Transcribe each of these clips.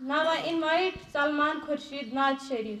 Now I invite Salman Khurshid Naz Sharif.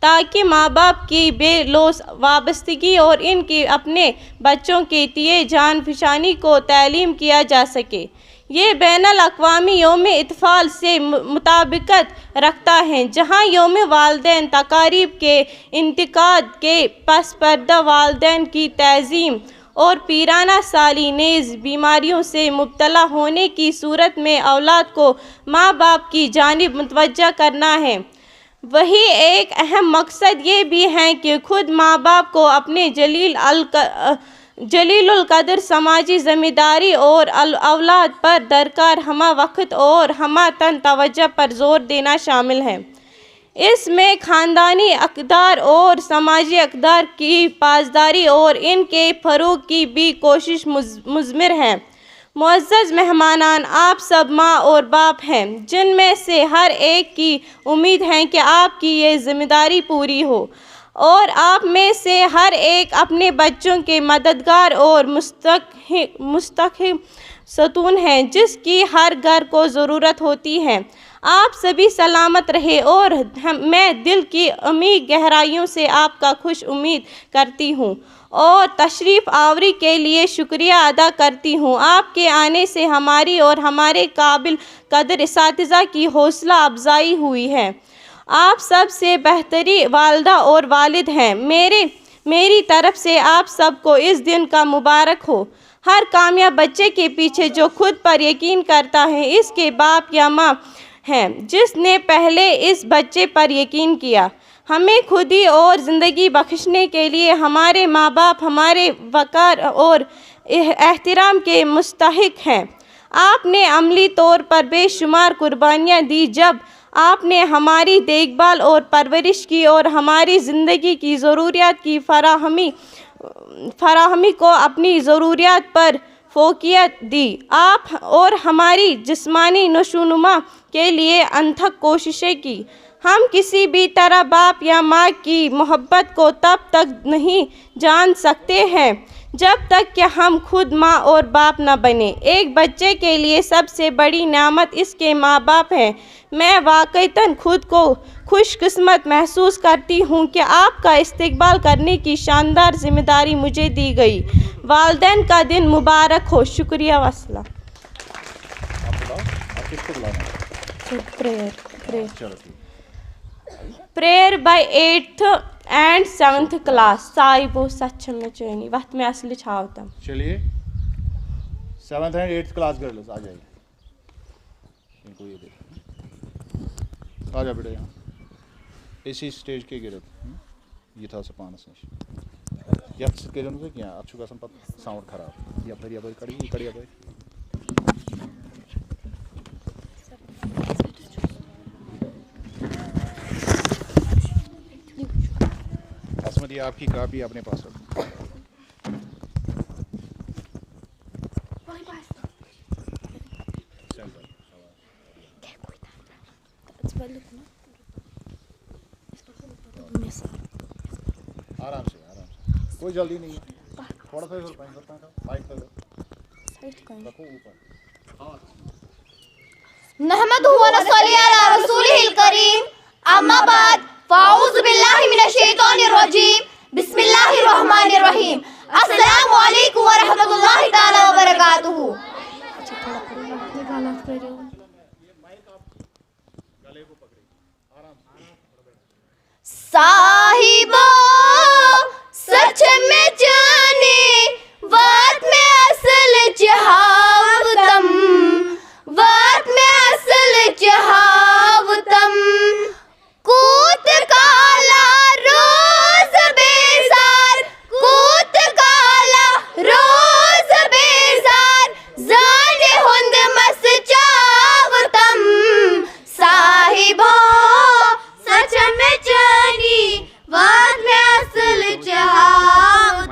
تاکہ ماں باپ کی بے لوث وابستگی اور ان کی اپنے بچوں کے تئیں جان فشانی کو تعلیم کیا جا سکے۔ یہ بین الاقوامی یوم اطفال سے مطابقت رکھتا ہے، جہاں یوم والدین تقاریب کے انعقاد کے پس پردہ والدین کی تعظیم اور پیرانہ سالی نیز بیماریوں سے مبتلا ہونے کی صورت میں اولاد کو ماں باپ کی جانب متوجہ کرنا ہے۔ وہی ایک اہم مقصد یہ بھی ہے کہ خود ماں باپ کو اپنے جلیل القدر سماجی ذمہ داری اور اولاد پر درکار ہمہ وقت اور ہمہ تن توجہ پر زور دینا شامل ہے۔ اس میں خاندانی اقدار اور سماجی اقدار کی پاسداری اور ان کے فروغ کی بھی کوشش مضمر ہے۔ معزز مہمانان، آپ سب ماں اور باپ ہیں، جن میں سے ہر ایک کی امید ہے کہ آپ کی یہ ذمہ داری پوری ہو اور آپ میں سے ہر ایک اپنے بچوں کے مددگار اور مستحکم ستون ہے، جس کی ہر گھر کو ضرورت ہوتی ہے۔ آپ سبھی سلامت رہے اور میں دل کی عمیق گہرائیوں سے آپ کا خوش امید کرتی ہوں اور تشریف آوری کے لیے شکریہ ادا کرتی ہوں۔ آپ کے آنے سے ہماری اور ہمارے قابل قدر اساتذہ کی حوصلہ افزائی ہوئی ہے۔ آپ سب سے بہتری والدہ اور والد ہیں۔ میری طرف سے آپ سب کو اس دن کا مبارک ہو۔ ہر کامیاب بچے کے پیچھے جو خود پر یقین کرتا ہے، اس کے باپ یا ماں ہیں جس نے پہلے اس بچے پر یقین کیا۔ ہمیں خودی اور زندگی بخشنے کے لیے ہمارے ماں باپ ہمارے وقار اور احترام کے مستحق ہیں۔ آپ نے عملی طور پر بے شمار قربانیاں دی جب آپ نے ہماری دیکھ بھال اور پرورش کی اور ہماری زندگی کی ضروریات کی فراہمی کو اپنی ضروریات پر فوقیت دی۔ آپ اور ہماری جسمانی نشوونما کے لیے انتھک کوششیں کی۔ ہم کسی بھی طرح باپ یا ماں کی محبت کو تب تک نہیں جان سکتے ہیں جب تک کہ ہم خود ماں اور باپ نہ بنیں۔ ایک بچے کے لیے سب سے بڑی نعمت اس کے ماں باپ ہیں۔ میں واقعتاً خود کو خوش قسمت محسوس کرتی ہوں کہ آپ کا استقبال کرنے کی شاندار ذمہ داری مجھے دی گئی۔ والدین کا دن مبارک ہو۔ شکریہ والسلام۔ Prayer by 8th and 7th class صاحبو سچ میں چینی وقت میں اصل چھاوتا۔ چلیے 7th and 8th class girls آ جائیے، ان کو یہ دیکھیں، آ جا بیٹا یہاں اسی سٹیج کے گرد یہ تھا سا پانس نش یتھ سۭتۍ کٔرِو نہٕ تُہۍ کینٛہہ، اَتھ چھُ گژھان پَتہٕ ساوُنٛڈ خراب، یپٲرۍ کَڑِ یہِ کَڑِ یپٲرۍ۔ عصمت یہ آپ کی کاپی اپنے پاس رکھو۔ آرام سے آرام سے، کوئی جلدی نہیں ہے، تھوڑا سا مائک رکھو اوپر۔ نحمدہ و نصلی علی رسولہ الکریم، اما بعد فاعوذ باللہ من الشیطان الرجیم، بسم اللہ الرحمن الرحیم۔ السلام علیکم ورحمۃ اللہ تعالی وبرکاتہ۔ صاحبو سچ میں جانے وات میں اصل چہاوتم، وات میں اصل چہاوتم، کوت کالا روز بیزار، کوت کالا روز بیزار، زانے ہند مس چاوتم، صاحبو سچ میں جانی وات میں اصل چہاوتم۔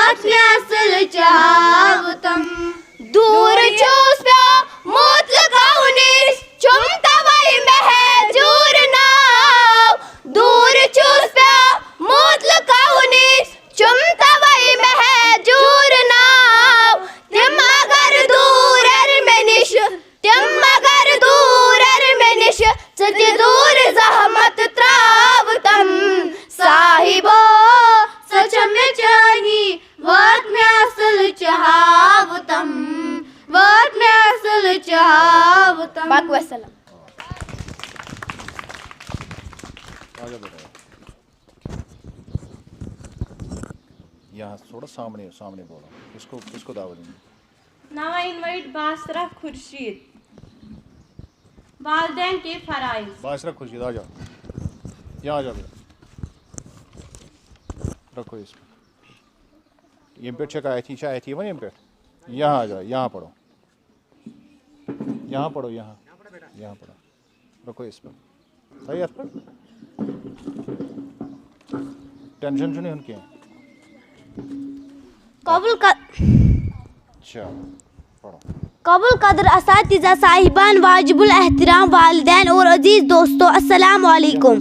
وات میں اصل چاوتم دور چوس پیا مطلق اونیس چمتا وی مہجور ناو دور چوس پیا مطلق اونیس چمتا وی مہجور ناو تم اگر دور ارمنش تم اگر دور ارمنش چتی دور زحمت تراوتم صاحبو سچ میں چاہی وات میں اصل چاہوتم وات میں اصل چاہوتم باقی وسلم. آگے بیٹا یہاں تھوڑا سامنے سامنے بولو. کس کو دعوت دیں گے؟ Now I invite Basra Khurshid. والدین کے فرائض. باسرہ خورشید آ جاؤ, یہاں آ جاؤ بیٹا, رکھو اس پہ. یم پہ چھکا ایتھی ون یم پہ, یہاں آ جاؤ, یہاں پڑھو, یہاں پڑھو, یہاں پڑھو, رکھو اس پہ. صحیح ہے, پر ٹینشن نہیں ان کی. قبول کا اچھا پڑھو. قبول قدر اساتذہ صاحبان واجب الاحترام والدین اور عزیز دوستوں, السلام علیکم.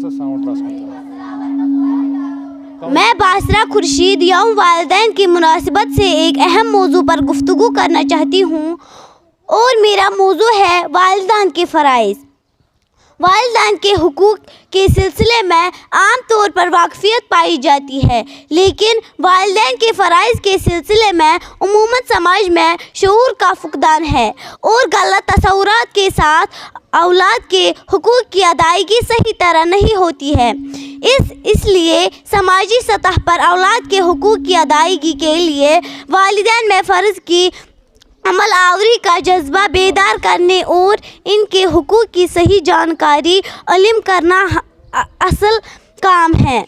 میں باسرہ خورشید یوم والدین کی مناسبت سے ایک اہم موضوع پر گفتگو کرنا چاہتی ہوں, اور میرا موضوع ہے والدین کے فرائض. والدین کے حقوق کے سلسلے میں عام طور پر واقفیت پائی جاتی ہے, لیکن والدین کے فرائض کے سلسلے میں عموماً سماج میں شعور کا فقدان ہے, اور غلط تصورات کے ساتھ اولاد کے حقوق کی ادائیگی صحیح طرح نہیں ہوتی ہے. اس لیے سماجی سطح پر اولاد کے حقوق کی ادائیگی کے لیے والدین میں فرض کی عمل آوری کا جذبہ بیدار کرنے اور ان کے حقوق کی صحیح جانکاری علم کرنا اصل کام ہے.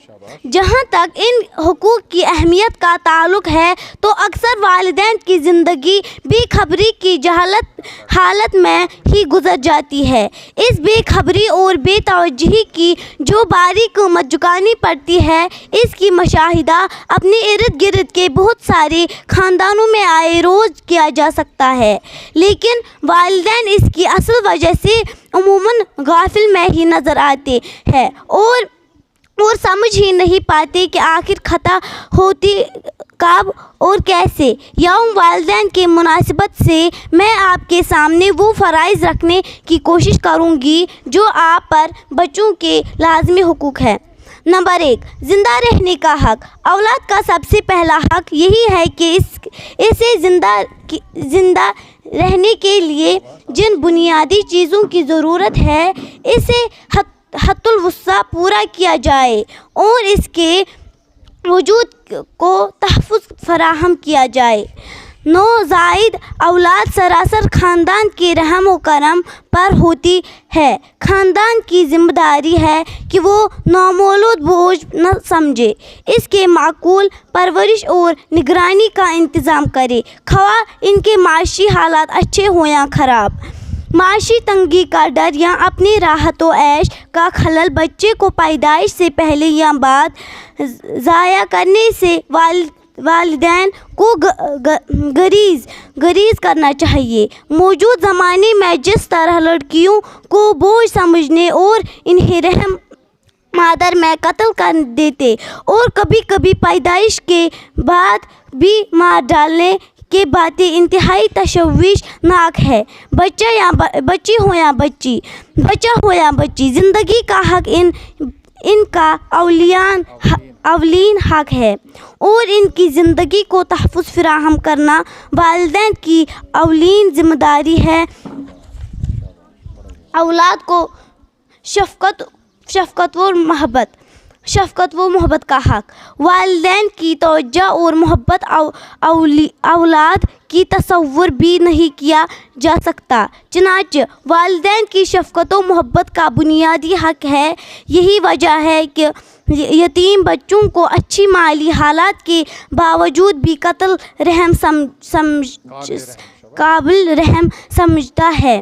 جہاں تک ان حقوق کی اہمیت کا تعلق ہے تو اکثر والدین کی زندگی بے خبری کی حالت میں ہی گزر جاتی ہے. اس بے خبری اور بے توجہی کی جو باری قیمت چکانی پڑتی ہے, اس کی مشاہدہ اپنے ارد گرد کے بہت سارے خاندانوں میں آئے روز کیا جا سکتا ہے, لیکن والدین اس کی اصل وجہ سے عموماً غافل میں ہی نظر آتے ہیں اور سمجھ ہی نہیں پاتے کہ آخر خطا ہوتی کب اور کیسے. یوم والدین کے مناسبت سے میں آپ کے سامنے وہ فرائض رکھنے کی کوشش کروں گی جو آپ پر بچوں کے لازمی حقوق ہیں. نمبر 1, زندہ رہنے کا حق. اولاد کا سب سے پہلا حق یہی ہے کہ اسے زندہ رہنے کے لیے جن بنیادی چیزوں کی ضرورت ہے اسے حد الوسع پورا کیا جائے اور اس کے وجود کو تحفظ فراہم کیا جائے. نوزائیدہ اولاد سراسر خاندان کے رحم و کرم پر ہوتی ہے. خاندان کی ذمہ داری ہے کہ وہ نامولود بوجھ نہ سمجھے, اس کے معقول پرورش اور نگرانی کا انتظام کرے, خواہ ان کے معاشی حالات اچھے ہوں یا خراب. معاشی تنگی کا ڈر یا اپنی راحت و عیش کا خلل بچے کو پیدائش سے پہلے یا بعد ضائع کرنے سے والدین کو گریز کرنا چاہیے. موجود زمانے میں جس طرح لڑکیوں کو بوجھ سمجھنے اور انہیں رحم مادر میں قتل کر دیتے اور کبھی کبھی پیدائش کے بعد بھی مار ڈالنے کے باتیں انتہائی تشویشناک ہے. بچہ یا بچی ہو یا بچی, زندگی کا حق ان کا اولین حق ہے اور ان کی زندگی کو تحفظ فراہم کرنا والدین کی اولین ذمہ داری ہے. اولاد کو شفقت و محبت کا حق. والدین کی توجہ اور محبت اولاد کی تصور بھی نہیں کیا جا سکتا. چنانچہ والدین کی شفقت و محبت کا بنیادی حق ہے. یہی وجہ ہے کہ یتیم بچوں کو اچھی مالی حالات کے باوجود بھی قابل رحم سمجھتا ہے.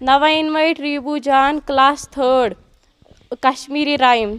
Now I invite Reebu Jan, class 3rd, Kashmiri rhyme,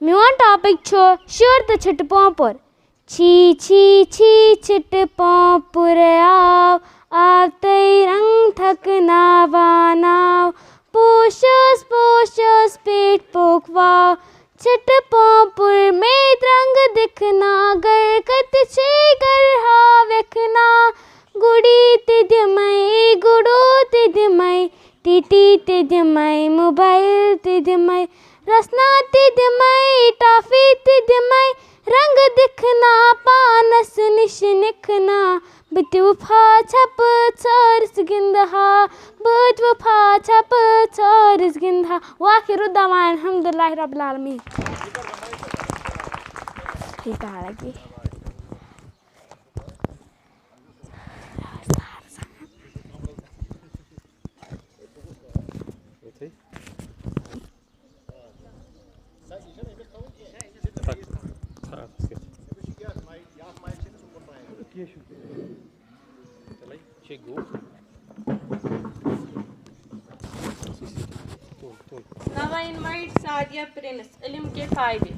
میون ٹاپک چھُ شُر تہٕ چھِٹہٕ پوٚمپُر۔ چھی چھی چھی چھِٹہٕ پوٚمپُر آو تٔرۍ رنٛگ تھکناوان آو، پوشس پوشس پیٹھ پوٚک واو، چھِٹہٕ پوٚمپُر میٖت رنٛگ دِکھنا گر کتہِ چھے گر ہاوٮ۪کھنا، گُڈی تہِ دِمَے گُڈوٗ تہِ دِمَے، ٹِٹی تہِ دِمَے موبایل تہِ دِمَے، رسنا تہِ دِمَے ٹافی تہِ دِمَے، رنٛگ دِکھنا پانس نِش نِکھنا، بہٕ تہِ وُپھا ژھٮ۪پہٕ ژھٲرِس گِنٛدٕ ہا، بہٕ تہِ وُپھا ژھٮ۪پہٕ ژھٲرِس گِنٛدٕ ہا۔ وآخِرُ دعوانا الحمدُللہِ رب العالمین۔ Now I invite Sadia Prince, علم کے فائدے۔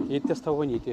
ییٚتٮ۪س تھاوون ییٚتہِ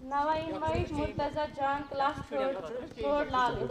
Now I invite Murtaza Jan, class 4 Lalit.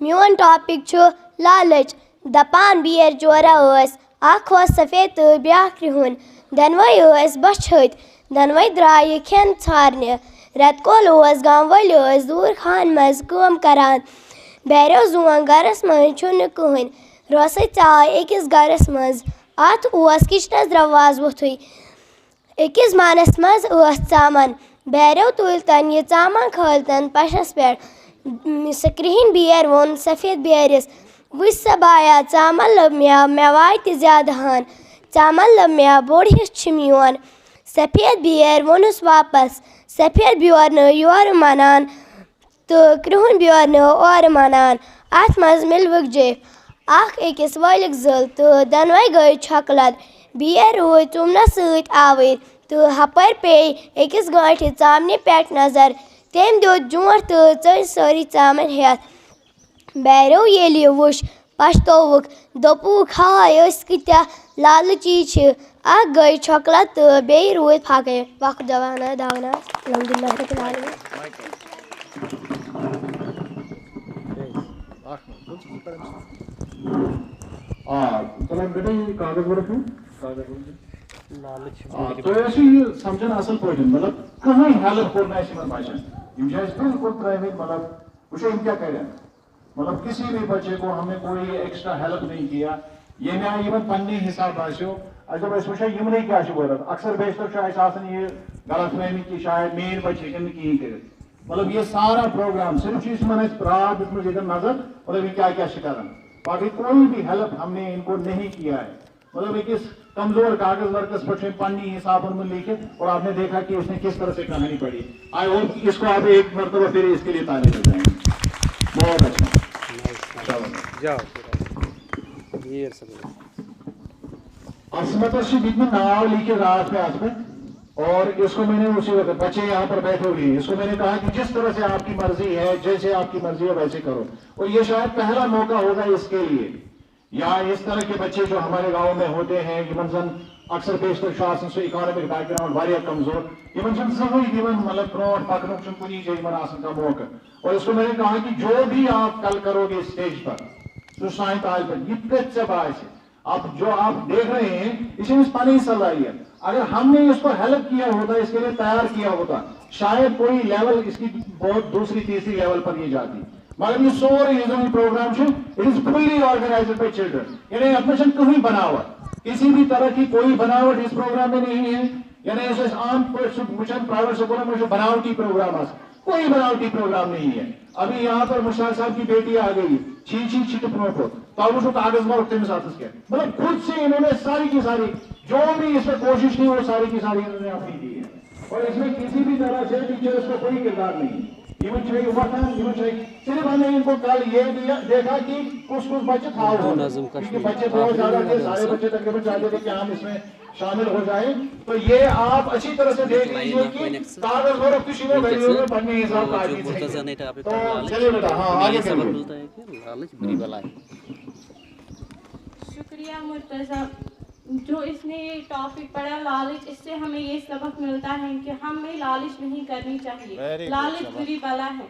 میون ٹاپک چھُ لالٕچ دپان بیٚر جورا ٲسۍ اکھ اوس سفید تہٕ بیٛاکھ کرٛہُن دۄنوَے ٲسۍ بۄچھِ ہٕتۍ دۄنوَے درٛایہِ کھٮ۪ن ژھارنہِ رٮ۪تہٕ کول اوس گامہٕ وٲلۍ ٲسۍ دوٗر خانہٕ منٛز کٲم کران بیرو زوٗن گرس منٛز چھُنہٕ کٕہٕنۍ روسٕے ژاے أکِس گرس منٛز اتھ اوس کِچنس دروازٕ وُتھُے أکِس مانس منٛز ٲس ژامن بیرو تُلۍ تن یہِ ژامن کھٲلتن پشس پٮ۪ٹھ سُہ کرٛہِنۍ بیٚر ووٚن سفید بیرِس وٕچھ سا بایا ژامن لٔب مےٚ واتہِ زیادٕ ہن ژامن لٔب مےٚ بوٚڑ حصہٕ چھُ میون سفید بیٚر ووٚنُس واپس سفید بیور نہٕ یورٕ منان تہٕ کرٛہُن بیور نہٕ اورٕ منان اتھ منٛز مِلوٕکھ جیٚپھ اکھ أکِس وٲلِکھ زٕل تہٕ دۄنوَے گٔے چھۄکہٕ لد بیٚر روٗدۍ ژُمنس سۭتۍ آوٕرۍ تہٕ ہپٲرۍ پیٚیہِ أکِس گٲنٛٹہِ ژامنہِ پٮ۪ٹھ نظر تٔمۍ دیُت جونٛٹھ تہٕ ژٔج سٲری ژامن ہٮ۪تھ بیرو ییٚلہِ یہِ وٕچھ پشتووُکھ دوٚپُکھ ہاے أسۍ کۭتیاہ لالچی چھِ اکھ گٔے چھۄکہٕ لد تہٕ بیٚیہِ روٗدۍ پھاکے وقت دوانا داونا الحمدُللہ رب العالمین. تھی سمجھن اصل پہ مطلب کہیں ہیلپ کور بچن بالکل ترمت مطلب وچو کیا کریں مطلب کسی بھی بچے کو ہم نے کوئی ایکسٹرا ہیلپ نہیں کیا یہ میں پنہ حساب باسیو جب اس وچو یمنے کیا ضرورت اکثر بیشتر یہ غلط فہمی کہ شاید مین بچے ہیکن کہیں کرت مطلب یہ سارا پروگرام صرف رات دیکھ نظر مطلب یہ کیا کران باقی کوئی بھی ہیلپ ہم نے ان کو نہیں کیا ہے مطلب ایک کمزور کاغذ ورکس پر پنی حساب میں لکھت اور آپ نے دیکھا کہ اس نے کس طرح سے کہانی پڑھی. آئی ہوپ اس کو آپ ایک مرتبہ پھر اس کے لیے تعریف ہو جائیں گے. بہت اچھا عصمت الشدید میں ناؤ لکھے رات پہ عصمت اور اس کو میں نے اسی وقت بچے یہاں پر بیٹھے ہوئے اس کو میں نے کہا کہ جس طرح سے آپ کی مرضی ہے جیسے آپ کی مرضی ہے ویسے کرو اور یہ شاید پہلا موقع ہوگا اس کے لیے یا اس طرح کے بچے جو ہمارے گاؤں میں ہوتے ہیں یہ اکثر بیشتر شاہ سو اکانومک بیک گراؤنڈ واریاہ کمزور یہ زہن مطلب برو پکنک کن جائے کا موقع اور اس کو میں نے کہا کہ جو بھی آپ کل کرو گے اسٹیج پر تو سائن طالب یہ کت سے باعث ہے اب جو آپ دیکھ رہے ہیں اس میں پانی صلاحیت اگر ہم نے اس کو ہیلپ کیا ہوتا اس کے لیے تیار کیا ہوتا شاید کوئی لیول اس کی بہت دوسری تیسری لیول پر یہ جاتی مگر یہ سورے programme it is fully organised by children یعنی اپنے کہیں بناوٹ کسی بھی طرح کی کوئی بناوٹ اس پروگرام میں نہیں ہے یعنی ایسے عام پرائیویٹ سکول میں بناوٹی پروگرام کوئی بناوٹی پروگرام نہیں ہے. ابھی یہاں پر مشتاق صاحب کی بیٹی آ گئی چھی چھٹپنوں کو تو اب اس کو کاغذ مار رکھتے میں ساتھ کیا مطلب خود سے انہوں نے ساری کی ساری جو بھی اس میں کوشش کی وہ ساری کی ساری انہوں نے اپنی کی ہے. اور اس میں کسی بھی طرح سے ٹیچرز کا کوئی کردار نہیں ہے. صرف ہم نے ان کو کل یہ دیکھا کہ کچھ بچے تھا کیونکہ بچے بہت زیادہ تھے, سارے بچے تقریباً چاہتے تھے کہ ہم اس میں شامل ہو جائیں. تو یہ آپ اچھی طرح سے دیکھ لیجیے کہ کاغذ اور کچھ میں ویڈیو میں پڑھنے حساب کا آدمی صحیح. تو چلیے بیٹا ہاں آگے چلیے. شکریہ مرتضیٰ. جو اس نے یہ ٹاپک پڑھا لالچ, اس سے ہمیں یہ سبق ملتا ہے کہ ہمیں لالچ نہیں کرنی چاہیے. لالچ بری بلا ہے.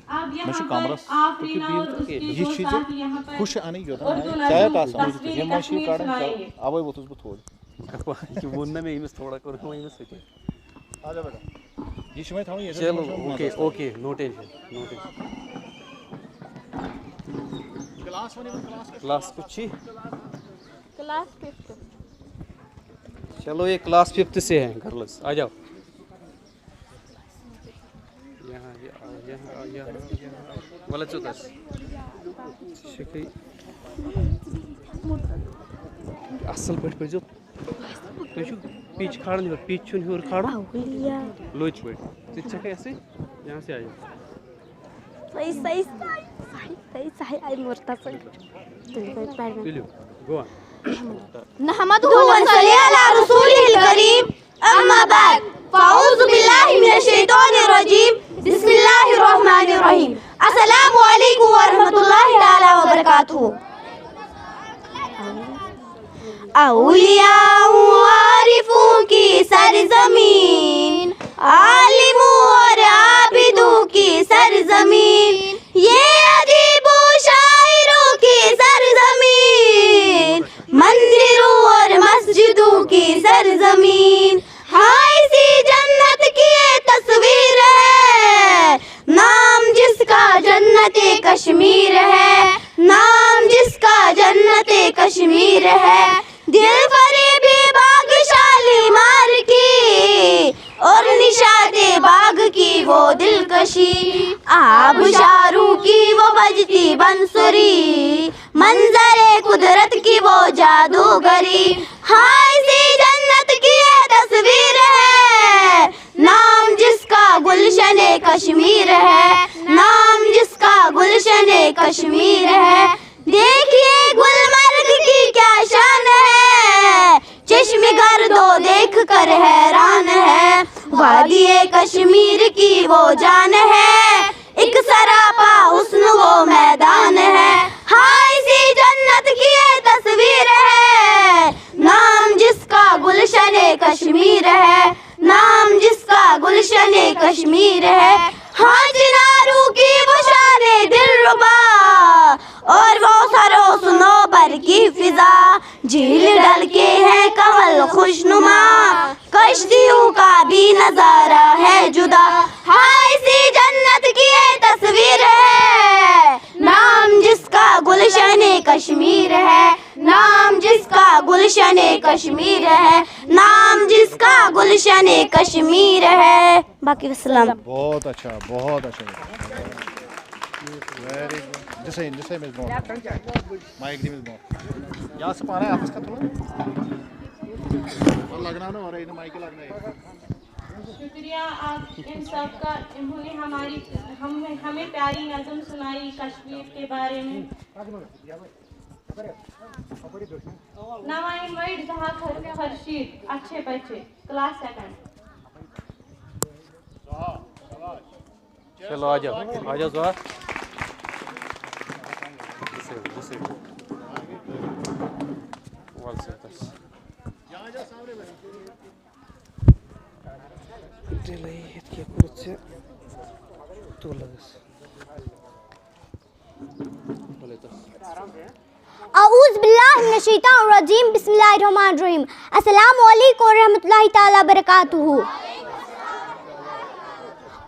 اب یہاں پر آفرین اور اس کی دو ساتھی یہاں پر اردو نظم تصویری کشمیر سنائیں گے. چلو okay okay no tension no tension. Class کچھ کلاس ففتھ. چلو یہ کلاس 5th سے ہیں گرلز. آ جاؤ ولا چوتس شکری اصل پٹ پزو تجو پیچ کھاڑن پیچ چھن ہور کھاڑو لوچ پٹ تے چکے ایسے یہاں سے آ جاؤ. صحیح آئی مرتضی گو نحمده ونصلي على رسوله الكريم أما بعد فأعوذ بالله من الشيطان الرجيم بسم الله الرحمن الرحيم. السلام عليكم ورحمة الله تعالى وبركاته. اولیاء عارفوں کی سرزمین, عالموں اور عابدوں کی سرزمین, یہ ادیب و شاعروں کی سرزمین, مندروں اور مسجدوں کی سرزمین. ہاں اسی جنت کی تصویر ہے, نام جس کا جنت کشمیر ہے, نام جس کا جنت کشمیر ہے. دل فریبی باغ شالیمار کی اور نشاط باغ کی وہ دلکشی, آبشاروں کی وہ بجتی بنسری, منظر قدرت کی وہ جادوگری. ہاں اسی جنت کی یہ تصویر ہے, نام جس کا گلشن کشمیر ہے, نام جس کا گلشن کشمیر ہے. دیکھیے گلمرگ کی کیا شان ہے, چشم گردو دیکھ کر حیران ہے. وادی کشمیر کی وہ جان ہے, ایک سراپا حسن وہ میدان ہے. ہاں اسی جنت کی یہ تصویر ہے, نام جس کا گلشن کشمیر ہے, نام جس کا گلشن کشمیر ہے. ہاں چناروں کی وہ شان دلربا اور وہ سرو سنوبر کی فضا, جھیل ڈل کے ہیں کمل خوشنما, کشتیوں کا بھی نظارہ ہے جدا. ہاں اسی جنت کی یہ تصویر ہے, نام جس کا گلشن کشمیر ہے, نام جس کا گلشن کشمیر ہے, نام جس کا گلشن کشمیر ہے. باقی السلام. بہت اچھا بہت اچھا. Very good. جسے مس بہت مائک دی مس بہت یہاں سے پا رہا ہے آفس کا تھوڑا اور لگنا نا, اور انہیں مائک لگنا ہے. شکریہ آپ ان سب کا, انہوں نے ہمیں پیاری نظم سنائی کشمیر کے بارے میں. Now I invite Zaha Kharshid, اچھے بچے, کلاس 2nd. چلو آ جاؤ آ جاؤ زہر. اعوذ باللہ من الشیطان الرجیم, بسم اللہ الرحمن الرحیم. السلام علیکم ورحمۃ اللہ تعالیٰ وبرکاتہ.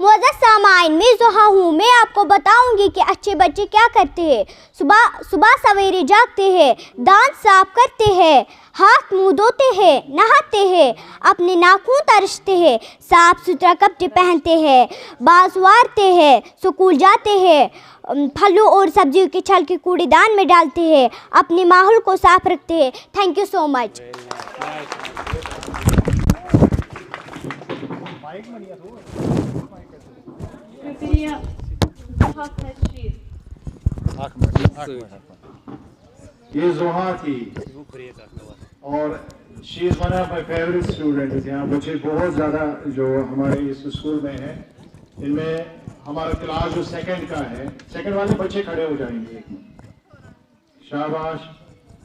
معزز سامعین، میں زحا ہوں۔ میں آپ کو بتاؤں گی کہ اچھے بچے کیا کرتے ہیں۔ صبح سویرے جاگتے ہیں، دانت صاف کرتے ہیں، ہاتھ منہ دھوتے ہیں، نہاتے ہیں، اپنے ناخن ترشتے ہیں، صاف ستھرا کپڑے پہنتے ہیں، بال سنوارتے ہیں، اسکول جاتے ہیں، پھلوں اور سبزیوں کے چھلکے کوڑے دان میں ڈالتے ہیں، اپنے ماحول کو صاف رکھتے ہیں۔ Thank you so much. یہ زحا تھی اور she is one of my favourite students. یہاں بچے بہت زیادہ جو ہمارے اس اسکول میں ہیں، ان میں ہمارا کلاس جو سیکنڈ کا ہے، سیکنڈ والے بچے کھڑے ہو جائیں گے۔ شاباش۔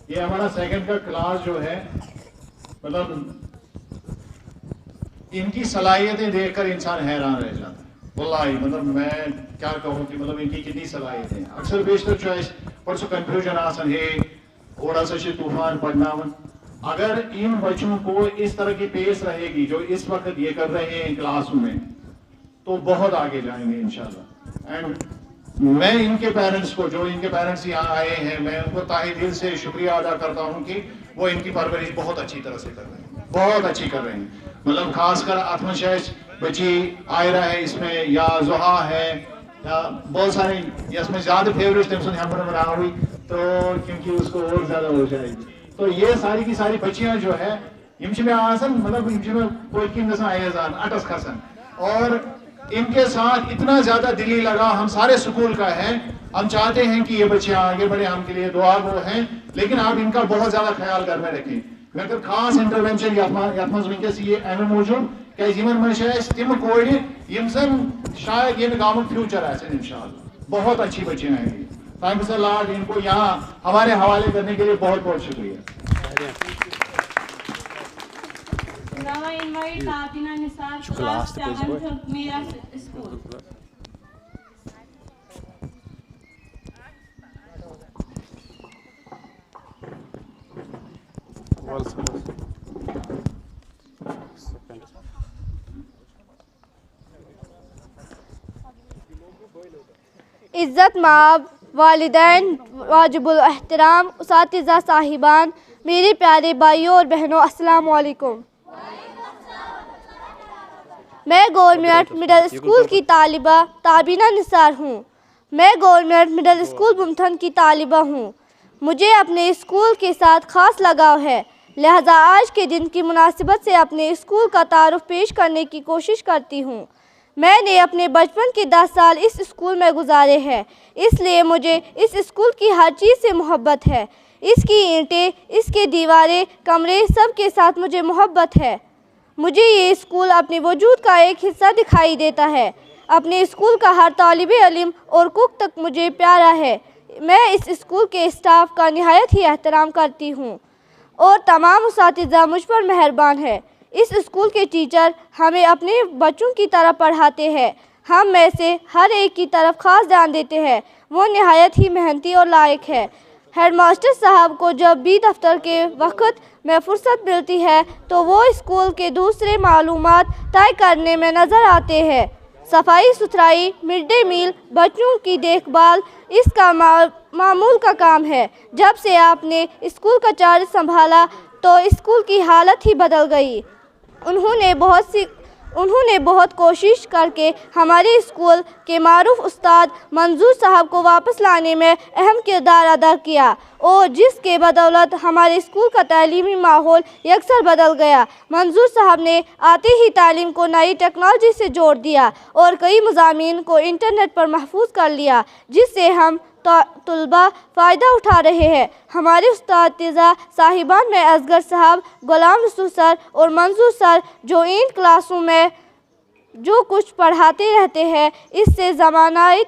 یہ ہمارا سیکنڈ کا کلاس جو ہے، مطلب ان کی صلاحیتیں دیکھ کر انسان حیران رہ جاتا ہے واللہ۔ مطلب میں کیا کہوں کہ مطلب ان کی کتنی صلاحیتیں ہیں۔ اکثر بیشتر چوائس پر سو کنفیوژن آسان ہے تھوڑا سا طوفان پڑھنا۔ اگر ان بچوں کو اس طرح کی پیش رہے گی جو اس وقت یہ کر رہے ہیں کلاس میں، تو بہت آگے جائیں گے انشاءاللہ۔ اینڈ میں ان کے پیرنٹس کو، جو ان کے پیرنٹس یہاں آئے ہیں، میں ان کو تہہ دل سے شکریہ ادا کرتا ہوں کہ وہ ان کی پرورش بہت اچھی طرح سے کر رہے ہیں، بہت اچھی کر رہے ہیں۔ مطلب خاص کر اتمن شیش بچی آئرہ ہے اس میں، یا زحا ہے، یا بہت سارے، اس میں زیادہ فیوریٹ تم سن ہم بنا ہوئی تو کیونکہ اس کو اور زیادہ ہو جائے گی۔ تو یہ ساری کی ساری بچیاں جو ہے میں آسن، مطلب میں کوئی کم گژھان ایزان اٹس کھسن، اور ان کے ساتھ اتنا زیادہ دلی لگا ہم سارے سکول کا ہے۔ ہم چاہتے ہیں کہ یہ بچیاں آگے بڑھے، ہم کے لیے دعا گو ہیں، لیکن آپ ان کا بہت زیادہ خیال گھر میں رکھیں۔ مگر خاص انٹروینشن یت مز ونکس یہ ایم موجود کیازِ یمن منٛز چھِ اَسہِ تِم کورِ یِم زن شاید یہ گامُک فیوچر آسن انشاءاللہ۔ بہت اچھی بچیاں ہیں یہ۔ تھینکس اے لاٹ، ان کو یہاں ہمارے حوالے کرنے کے لیے بہت بہت شکریہ۔ Now I invite Tabina Nisar, class 7th of Mira School. عزت مآب والدین واجب الاحترام اساتذہ صاحبان، میرے پیارے بھائیوں اور بہنوں، السلام علیکم۔ میں گورنمنٹ مڈل اسکول کی طالبہ تابینہ نثار ہوں۔ میں گورنمنٹ مڈل اسکول بمتھن کی طالبہ ہوں۔ مجھے اپنے اسکول کے ساتھ خاص لگاؤ ہے، لہذا آج کے دن کی مناسبت سے اپنے اسکول کا تعارف پیش کرنے کی کوشش کرتی ہوں۔ میں نے اپنے بچپن کے 10 سال اس اسکول میں گزارے ہیں، اس لیے مجھے اس اسکول کی ہر چیز سے محبت ہے۔ اس کی اینٹیں، اس کے دیواریں، کمرے، سب کے ساتھ مجھے محبت ہے۔ مجھے یہ اسکول اپنے وجود کا ایک حصہ دکھائی دیتا ہے۔ اپنے اسکول کا ہر طالب علم اور کک تک مجھے پیارا ہے۔ میں اس اسکول کے اسٹاف کا نہایت ہی احترام کرتی ہوں اور تمام اساتذہ مجھ پر مہربان ہیں۔ اس اسکول کے ٹیچر ہمیں اپنے بچوں کی طرح پڑھاتے ہیں۔ ہم میں سے ہر ایک کی طرف خاص دھیان دیتے ہیں۔ وہ نہایت ہی محنتی اور لائق ہے۔ ہیڈ ماسٹر صاحب کو جب بھی دفتر کے وقت میں فرصت ملتی ہے تو وہ اسکول کے دوسرے معلومات طے کرنے میں نظر آتے ہیں۔ صفائی ستھرائی، مڈ ڈے میل، بچوں کی دیکھ بھال اس کا معمول کا کام ہے۔ جب سے آپ نے اسکول کا چارج سنبھالا تو اسکول کی حالت ہی بدل گئی۔ انہوں نے بہت کوشش کر کے ہمارے اسکول کے معروف استاد منظور صاحب کو واپس لانے میں اہم کردار ادا کیا، اور جس کے بدولت ہمارے اسکول کا تعلیمی ماحول یکسر بدل گیا۔ منظور صاحب نے آتے ہی تعلیم کو نئی ٹیکنالوجی سے جوڑ دیا اور کئی مضامین کو انٹرنیٹ پر محفوظ کر لیا، جس سے ہم طلباء فائدہ اٹھا رہے ہیں۔ ہمارے اساتذہ صاحبان میں اصغر صاحب، غلام رسول سر اور منظور سر جو ان کلاسوں میں جو کچھ پڑھاتے رہتے ہیں، اس سے زمانۂ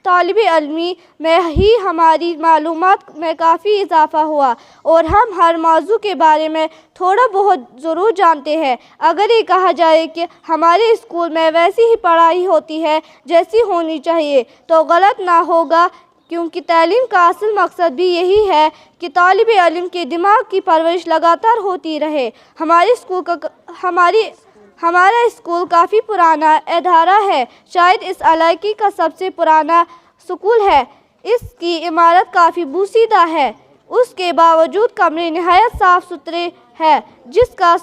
طالب علمی میں ہی ہماری معلومات میں کافی اضافہ ہوا اور ہم ہر موضوع کے بارے میں تھوڑا بہت ضرور جانتے ہیں۔ اگر یہ کہا جائے کہ ہمارے اسکول میں ویسی ہی پڑھائی ہوتی ہے جیسی ہونی چاہیے تو غلط نہ ہوگا، کیونکہ تعلیم کا اصل مقصد بھی یہی ہے کہ طالب علم کے دماغ کی پرورش لگاتار ہوتی رہے۔ ہمارا اسکول کافی پرانا ادارہ ہے، شاید اس علاقے کا سب سے پرانا اسکول ہے۔ اس کی عمارت کافی بوسیدہ ہے، اس کے باوجود کمرے نہایت صاف ستھرے ہیں، جس کا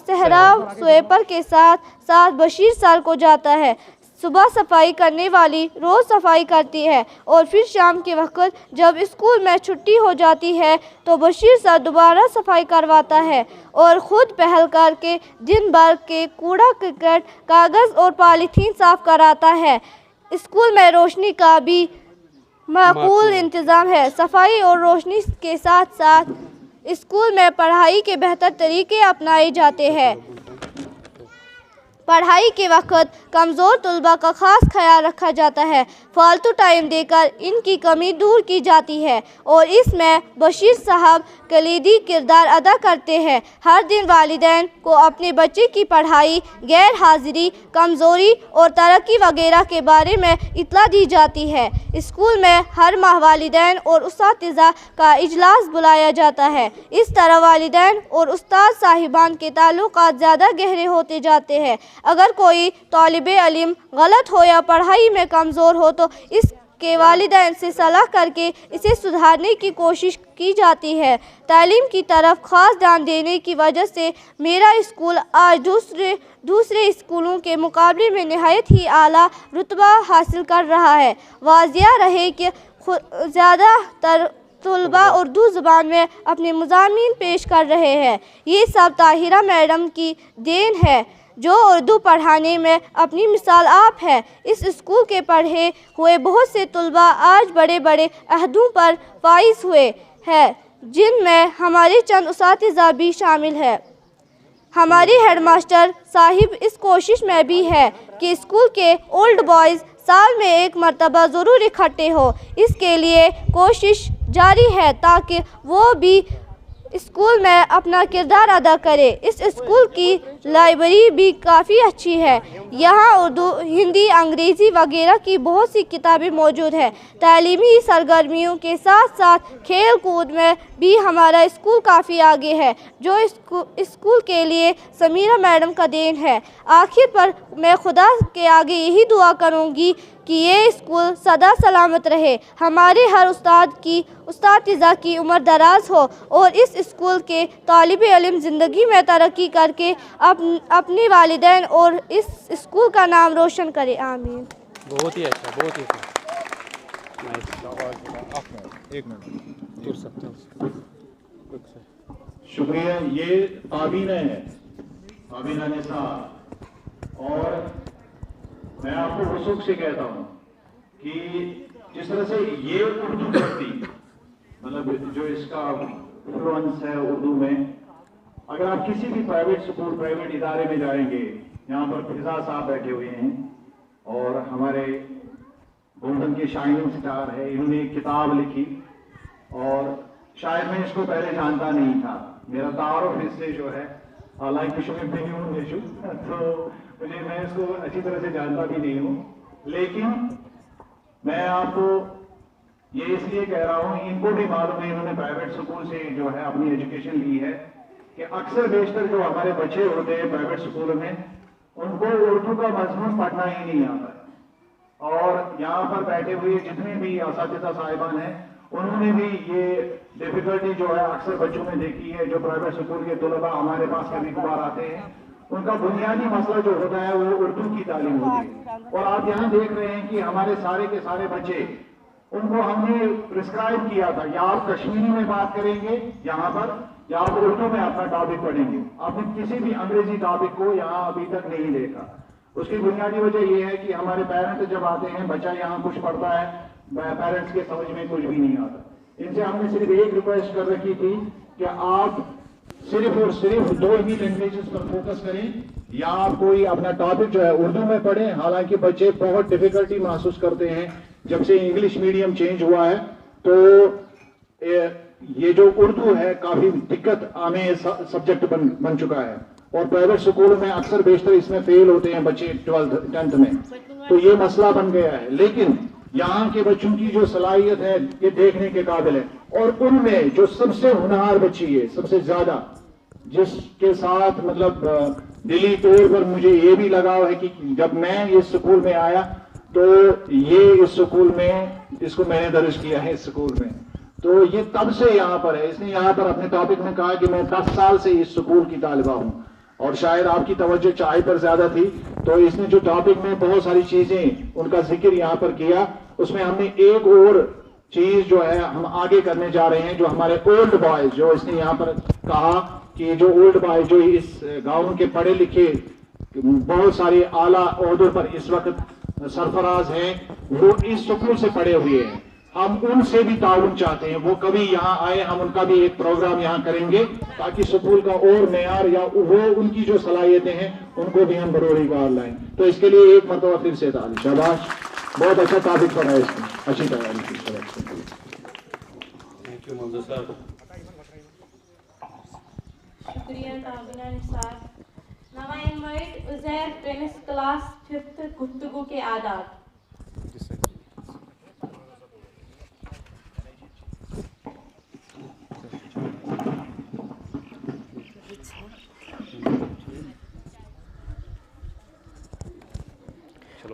سہراو سویپر کے ساتھ ساتھ بشیر سر کو جاتا ہے۔ صبح صفائی کرنے والی روز صفائی کرتی ہے اور پھر شام کے وقت جب اسکول میں چھٹی ہو جاتی ہے تو بشیر سر دوبارہ صفائی کرواتا ہے اور خود پہل کر کے دن بھر کے کوڑا کرکٹ، کاغذ اور پالیتھین صاف کراتا ہے۔ اسکول میں روشنی کا بھی معقول انتظام ہے۔ صفائی اور روشنی کے ساتھ ساتھ اسکول میں پڑھائی کے بہتر طریقے اپنائے جاتے ہیں۔ پڑھائی کے وقت کمزور طلباء کا خاص خیال رکھا جاتا ہے، فالتو ٹائم دے کر ان کی کمی دور کی جاتی ہے اور اس میں بشیر صاحب کلیدی کردار ادا کرتے ہیں۔ ہر دن والدین کو اپنے بچے کی پڑھائی، غیر حاضری، کمزوری اور ترقی وغیرہ کے بارے میں اطلاع دی جاتی ہے۔ اسکول میں ہر ماہ والدین اور اساتذہ کا اجلاس بلایا جاتا ہے۔ اس طرح والدین اور استاد صاحبان کے تعلقات زیادہ گہرے ہوتے جاتے ہیں۔ اگر کوئی طالب علم غلط ہو یا پڑھائی میں کمزور ہو تو اس کے والدین سے صلاح کر کے اسے سدھارنے کی کوشش کی جاتی ہے۔ تعلیم کی طرف خاص دھیان دینے کی وجہ سے میرا اسکول آج دوسرے اسکولوں کے مقابلے میں نہایت ہی اعلیٰ رتبہ حاصل کر رہا ہے۔ واضح رہے کہ زیادہ تر طلباء اردو زبان میں اپنے مضامین پیش کر رہے ہیں۔ یہ سب طاہرہ میڈم کی دین ہے جو اردو پڑھانے میں اپنی مثال آپ ہے۔ اس اسکول کے پڑھے ہوئے بہت سے طلباء آج بڑے بڑے عہدوں پر فائز ہوئے ہیں، جن میں ہمارے چند اساتذہ بھی شامل ہیں۔ ہمارے ہیڈ ماسٹر صاحب اس کوشش میں بھی ہے کہ اسکول کے اولڈ بوائز سال میں ایک مرتبہ ضرور اکٹھے ہو۔ اس کے لیے کوشش جاری ہے تاکہ وہ بھی اسکول میں اپنا کردار ادا کرے۔ اس اسکول کی لائبریری بھی کافی اچھی ہے، یہاں اردو، ہندی، انگریزی وغیرہ کی بہت سی کتابیں موجود ہیں۔ تعلیمی سرگرمیوں کے ساتھ ساتھ کھیل کود میں بھی ہمارا اسکول کافی آگے ہے، جو اسکول کے لیے سمیرہ میڈم کا دین ہے۔ آخر پر میں خدا کے آگے یہی دعا کروں گی کہ یہ اسکول سدا سلامت رہے، ہمارے ہر اساتذہ کی عمر دراز ہو اور اس اسکول کے طالب علم زندگی میں ترقی کر کے اپنے والدین اور اس اسکول کا نام روشن کرے۔ آمین۔ بہت ہی اچھا، بہت ہی اچھا۔ ایک منٹ تر سکتے ہو۔ شکریہ۔ یہ کابینہ ہے، کابینہ نثار، اور میں آپ کو وثوق سے کہتا ہوں کہ جس طرح سے یہ اردو کرتی، مطلب جو اس کا فلوئنس ہے اردو میں، اگر آپ کسی بھی پرائیویٹ اسکول، پرائیویٹ ادارے میں جائیں گے، یہاں پر فضا صاحب بیٹھے ہوئے ہیں اور ہمارے گولڈن کے شائننگ سٹار ہے، انہوں نے ایک کتاب لکھی اور شاید میں اس کو پہلے جانتا نہیں تھا، میرا تعارف اس سے جو ہے حالانکہ شمیم بھی ہوں تو مجھے میں اس کو اچھی طرح سے جانتا بھی نہیں ہوں، لیکن میں آپ کو یہ اس لیے کہہ رہا ہوں، ان کو بھی معلوم ہے، انہوں نے پرائیویٹ اسکول سے جو ہے اپنی ایجوکیشن لی ہے، کہ اکثر بیشتر جو ہمارے بچے ہوتے ہیں پرائیویٹ اسکولوں میں ان کو اردو کا مضمون پڑھنا ہی نہیں آتا ہے، اور یہاں پر بیٹھے ہوئے جتنے بھی اساتذہ صاحبان ہیں انہوں نے بھی یہ ڈیفیکلٹی جو ہے اکثر بچوں میں دیکھی ہے، جو پرائیویٹ اسکول کے طلباء ہمارے پاس کبھی کبھار آتے ہیں، ان کا بنیادی مسئلہ جو ہوتا ہے وہ اردو کی تعلیم ہوتی ہے، اور آپ یہاں دیکھ رہے ہیں کہ ہمارے سارے کے سارے بچے، ان کو ہم نے پرسکرائب کیا تھا یا آپ کشمیری میں بات کریں گے یہاں پر یا آپ اردو میں اپنا ٹاپک پڑھیں گے، آپ نے کسی بھی انگریزی ٹاپک کو یہاں ابھی تک نہیں دیکھا۔ اس کی بنیادی وجہ یہ ہے کہ ہمارے پیرنٹ جب آتے ہیں، بچہ یہاں کچھ پڑھتا ہے، پیرنٹس کے سمجھ میں کچھ بھی نہیں آتا۔ ان سے ہم نے صرف ایک ریکویسٹ کر رکھی تھی کہ آپ صرف اور صرف 2 ہی لینگویجز پر فوکس کریں، یا آپ کوئی اپنا ٹاپک جو ہے اردو میں پڑھیں، حالانکہ بچے بہت ڈیفیکلٹی محسوس کرتے ہیں جب سے انگلش میڈیم چینج ہوا ہے، تو یہ جو اردو ہے کافی دقت آمیز سبجیکٹ بن چکا ہے، اور پرائیویٹ اسکولوں میں اکثر بیشتر اس میں فیل ہوتے ہیں بچے 12th 10th میں، تو یہ مسئلہ بن گیا ہے۔ لیکن یہاں کے بچوں کی جو صلاحیت ہے یہ دیکھنے کے قابل ہے، اور ان میں جو سب سے ہونہار بچی ہے، سب سے زیادہ جس کے ساتھ مطلب دلی طور پر مجھے یہ بھی لگاؤ ہے کہ جب میں اس سکول میں آیا تو یہ اس سکول میں اس کو میں نے درج کیا ہے اس سکول میں، تو یہ تب سے یہاں پر ہے. اس نے یہاں پر اپنے ٹاپک میں کہا کہ میں 10 سال سے اس سکول کی طالبہ ہوں، اور شاید آپ کی توجہ چائے پر زیادہ تھی، تو اس نے جو ٹاپک میں بہت ساری چیزیں ان کا ذکر یہاں پر کیا، اس میں ہم نے ایک اور چیز جو ہے ہم آگے کرنے جا رہے ہیں. جو ہمارے اولڈ بوائز، جو اس نے یہاں پر کہا کہ جو اولڈ بوائز جو اس گاؤں کے پڑھے لکھے بہت سارے اعلیٰ عہدوں پر اس وقت سرفراز ہیں، وہ اس سکول سے پڑھے ہوئے ہیں. ہم ان سے بھی تعاون چاہتے ہیں، وہ کبھی یہاں آئے، ہم ان کا بھی ایک پروگرام یہاں کریں گے تاکہ سکول کا اور معیار یا وہ ان کی جو صلاحیتیں ہیں ان کو بھی ہم بروری کار لائیں. تو اس کے لیے ایک مرتبہ پھر سے تعریف. شاباش، بہت اچھا ٹاپک پڑھا ہے، اس نے اچھی تیاری کی. شکریہ تابعین نثار. Now I invite Uzair Prince class 5th گفتگو کے آداب.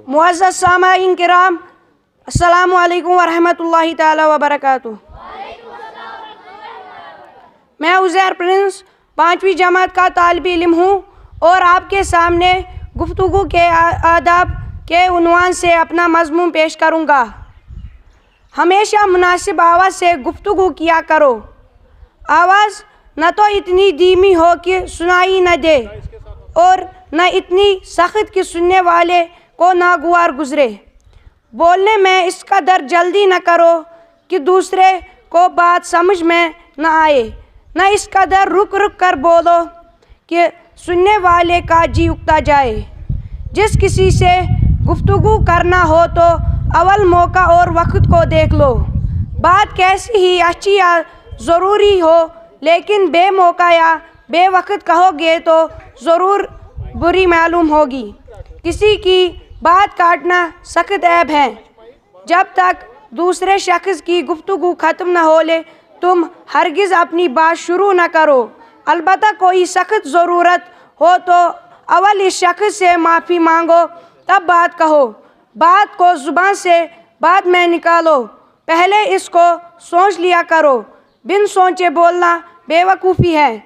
معزز سامعین کرام، السلام علیکم ورحمۃ اللہ تعالی وبرکاتہ. میں عزیر پرنس 5ویں جماعت کا طالب علم ہوں اور آپ کے سامنے گفتگو کے آداب کے عنوان سے اپنا مضمون پیش کروں گا. ہمیشہ مناسب آواز سے گفتگو کیا کرو. آواز نہ تو اتنی دھیمی ہو کہ سنائی نہ دے اور نہ اتنی سخت کہ سننے والے کو ناگوار گزرے. بولنے میں اس قدر جلدی نہ کرو کہ دوسرے کو بات سمجھ میں نہ آئے، نہ اس قدر رک رک کر بولو کہ سننے والے کا جی اکتا جائے. جس کسی سے گفتگو کرنا ہو تو اول موقع اور وقت کو دیکھ لو. بات کیسی ہی اچھی یا ضروری ہو لیکن بے موقع یا بے وقت کہو گے تو ضرور بری معلوم ہوگی. کسی کی بات کاٹنا سخت عیب ہے. جب تک دوسرے شخص کی گفتگو ختم نہ ہو لے تم ہرگز اپنی بات شروع نہ کرو. البتہ کوئی سخت ضرورت ہو تو اول اس شخص سے معافی مانگو تب بات کہو. بات کو زبان سے بعد میں نکالو، پہلے اس کو سوچ لیا کرو. بن سوچے بولنا بے وقوفی ہے.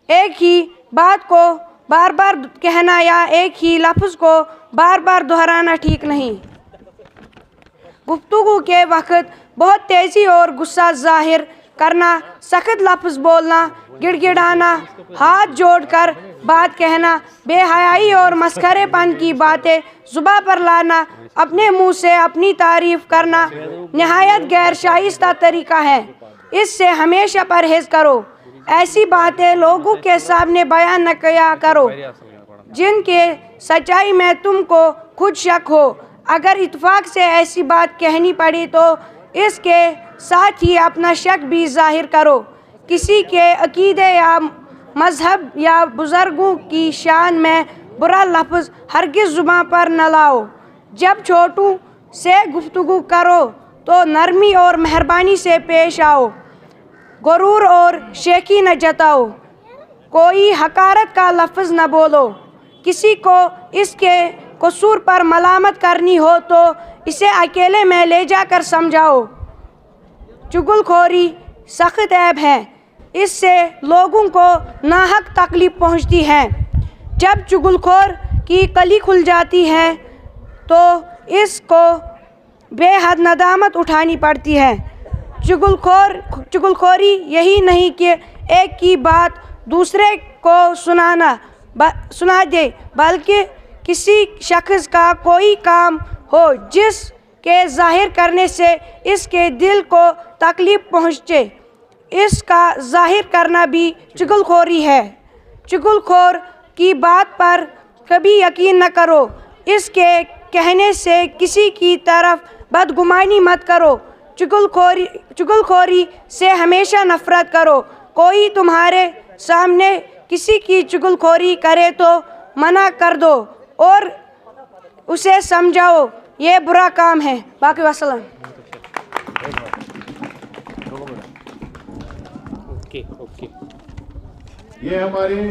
ایک ہی بات کو بار بار کہنا یا ایک ہی لفظ کو بار بار دہرانا ٹھیک نہیں. گفتگو کے وقت بہت تیزی اور غصہ ظاہر کرنا، سخت لفظ بولنا، گڑ گڑانا، ہاتھ جوڑ کر بات کہنا، بے حیائی اور مسخرے پن کی باتیں زباں پر لانا، اپنے منہ سے اپنی تعریف کرنا نہایت غیر شائستہ طریقہ ہے. اس سے ہمیشہ پرہیز کرو. ایسی باتیں لوگوں کے سامنے بیان نہ کیا کرو جن کے سچائی میں تم کو خود شک ہو. اگر اتفاق سے ایسی بات کہنی پڑی تو اس کے ساتھ ہی اپنا شک بھی ظاہر کرو. کسی کے عقیدے یا مذہب یا بزرگوں کی شان میں برا لفظ ہرگز زباں پر نہ لاؤ. جب چھوٹوں سے گفتگو کرو تو نرمی اور مہربانی سے پیش آؤ. غرور اور شیخی نہ جتاؤ. کوئی حقارت کا لفظ نہ بولو. کسی کو اس کے قصور پر ملامت کرنی ہو تو اسے اکیلے میں لے جا کر سمجھاؤ. چغل خوری سخت عیب ہے. اس سے لوگوں کو ناحق تکلیف پہنچتی ہے. جب چغل خور کی کلی کھل جاتی ہے تو اس کو بے حد ندامت اٹھانی پڑتی ہے. چغل خوری یہی نہیں کہ ایک کی بات دوسرے کو سنا دے، بلکہ کسی شخص کا کوئی کام ہو جس کے ظاہر کرنے سے اس کے دل کو تکلیف پہنچے، اس کا ظاہر کرنا بھی چغل خوری ہے. چغل خور کی بات پر کبھی یقین نہ کرو. اس کے کہنے سے کسی کی طرف بدگمانی مت کرو. چغل خوری سے ہمیشہ نفرت کرو. کوئی تمہارے سامنے کسی کی چغل خوری کرے تو منع کر دو اور اسے سمجھاؤ یہ برا کام ہے. باقی وسلام. اوکے. یہ ہمارے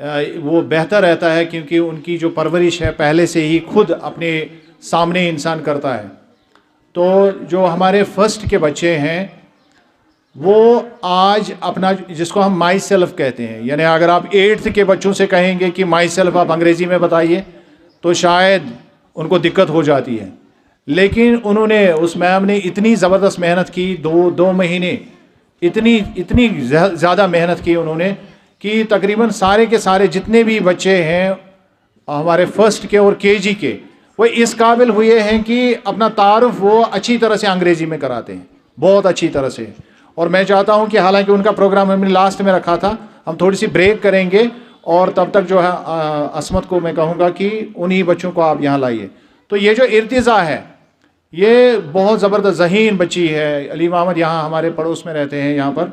وہ بہتر رہتا ہے کیونکہ ان کی جو پرورش ہے پہلے سے ہی خود اپنے سامنے انسان کرتا ہے. تو جو ہمارے فرسٹ کے بچے ہیں وہ آج اپنا جس کو ہم مائی سیلف کہتے ہیں, یعنی اگر آپ 8th کے بچوں سے کہیں گے کہ مائی سیلف آپ انگریزی میں بتائیے تو شاید ان کو دقت ہو جاتی ہے. لیکن انہوں نے اس میم نے اتنی زبردست محنت کی, دو مہینے اتنی زیادہ محنت کی انہوں نے کہ تقریباً سارے کے سارے جتنے بھی بچے ہیں ہمارے فرسٹ کے اور KG کے وہ اس قابل ہوئے ہیں کہ اپنا تعارف وہ اچھی طرح سے انگریزی میں کراتے ہیں, بہت اچھی طرح سے. اور میں چاہتا ہوں کہ حالانکہ ان کا پروگرام ہم نے لاسٹ میں رکھا تھا, ہم تھوڑی سی بریک کریں گے اور تب تک جو ہے عصمت کو میں کہوں گا کہ انہی بچوں کو آپ یہاں لائیے. تو یہ جو ارتضیٰ ہے یہ بہت زبردست ذہین بچی ہے. علیم احمد یہاں ہمارے پڑوس میں رہتے ہیں یہاں پر,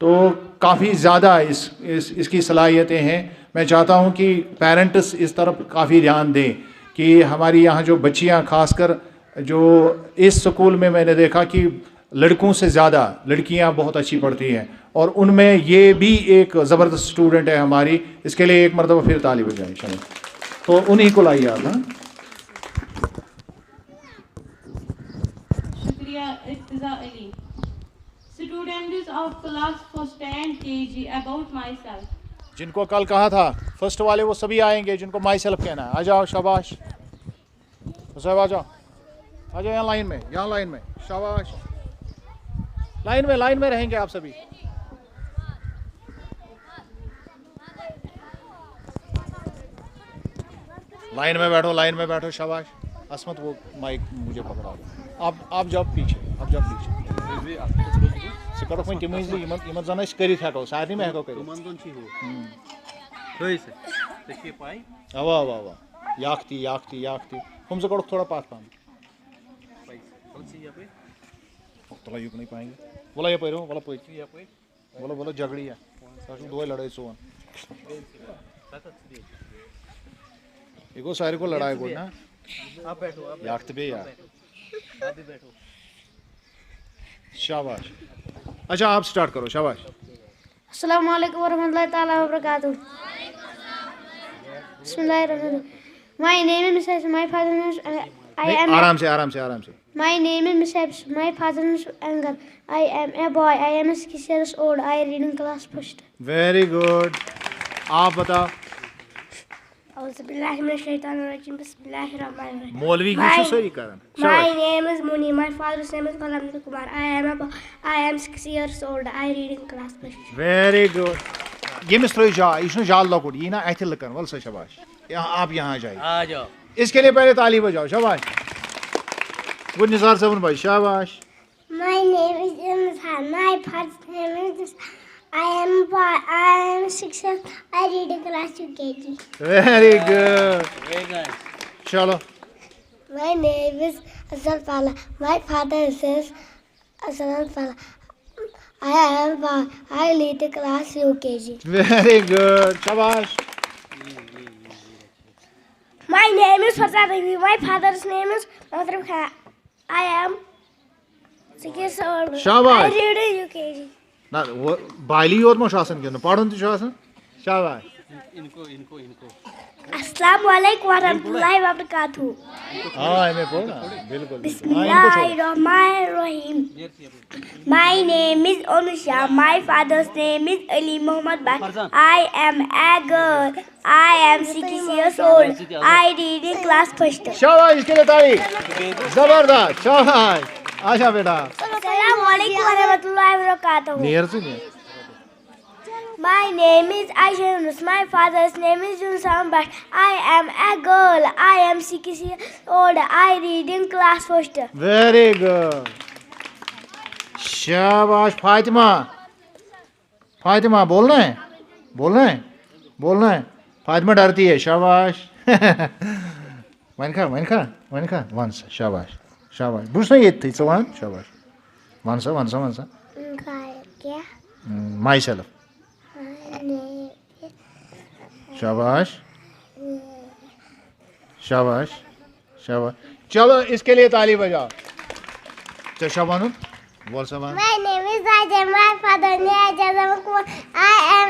تو کافی زیادہ اس کی صلاحیتیں ہیں. میں چاہتا ہوں کہ پیرنٹس اس طرف کافی دھیان دیں کہ ہماری یہاں جو بچیاں خاص کر جو اس سکول میں نے دیکھا کہ لڑکوں سے زیادہ لڑکیاں بہت اچھی پڑھتی ہیں اور ان میں یہ بھی ایک زبردست اسٹوڈنٹ ہے ہماری. اس کے لیے ایک مرتبہ پھر تالی بجائیں. چلو تو انہی کو لائیے آپ. ہاں شکریہ ارتضیٰ علی. Students of class first and KG about myself. جن کو کل کہا تھا فرسٹ والے وہ سبھی آئیں گے جن کو مائی سیلف کہنا ہے. آ جاؤ شاباش صاحب, آ جاؤ یہاں لائن میں شاباش. لائن میں رہیں گے آپ سبھی. لائن میں بیٹھو شاباش. عصمت وہ مائک مجھے پکڑا دو. آپ جاؤ پیچھے. سہ کرو وۄنۍ تِمٕے زٕ یِمن زن أسۍ کٔرِتھ ہٮ۪کو سارنٕے میں ہٮ۪کو کٔرِتھ. اوا یاکھتی ہُم زٕ کڑوکھ تھوڑا پتھ پہم. تُلا یُک نہیں پائیں گے. بولا یپٲرۍ ہو بولا پٔکۍ بولا جگڑی ہے تۄہہِ چھُو دۄہے لڑٲے ژون. یہ گوٚو ساروی کھۄتہٕ لڑاے گوٚو نا یاکھ تہٕ بیٚیہِ یاکھ. شاباش. اچھا آپ سٹارٹ کرو. شاباش. السلام علیکم ورحمۃ اللہ تعالیٰ وبرکاتہ. بسم اللہ الرحمن الرحیم. My name is Mr. My father is I am. آرام سے. My name is Mr. My father is Angar. I am a boy. I am 6 years old. I read in class first. Very good. آپ بتاؤ. اعوذ باللہ من الشیطان الرجیم. بسم اللہ الرحمن الرحیم. مولوی کی چھو صحیح کرن. My name is Muni. My father's name is Balamdar Kumar. I am 6 years old. I read in class first. Very good. ییٚمِس ترٛٲیِو جاے, یہِ چھُنہٕ جال لۄکُٹ, یہِ یی نا اَتھِ لٕکن. وَل سا شاباش. آپ یہاں آ جاؤ. اس کے لیے پہلے تالی بجاؤ. شاباش. گڈ نثار صاحب بھائی. شاباش. My name is Imran. My father's name is I am 6 years. I read in class UKG. Very good. چلو. My name is Azhar Pala. My father says Azhar Pala. I read in class UKG. Very good. شاباش. My name is Farzad Ravi. My father's name is Mohammed Khan. I am 6 years old. شاباش. I read in UKG. نہ وہ بائلی یوت ما چھُ آسان گِنٛدُن, پرُن تہِ چھُ آسان. شاباش. السلام علیکم ورحمۃ اللہ وبرکاتہ. ہاں میں پڑھ نا بالکل. بسم اللہ الرحمن الرحیم. My name is Anusha. My father's name is Ali Muhammad Bhai. I am a girl. I am 6 years old. I read in class first. شاباش. اس کے لیے تالی. زبردست. شاباش. آشا بیٹا. السلام علیکم ورحمۃ اللہ وبرکاتہ. نیر سے نیر. My name is Aisha Yunus. My father's name is Yunusam Bhatt. I am a girl. I am 6 years old. I read in class first. Very good. شاباش. فاطمہ بولنا ہے. فاطمہ ڈرتی ہے. شاباش. وۄنۍ کھا وَن سا. شاباش. بہٕ چھُس نا ییٚتہِ تھٕے ژٕ وَن. شاباش. وَن سا. کیا مائی سیلف. شاباش. چلو اس کے لیے تالی بجاؤ. ژےٚ چھا وَنُن. بول سا one. My name is Raja. My father's name is Azam Kumar. I am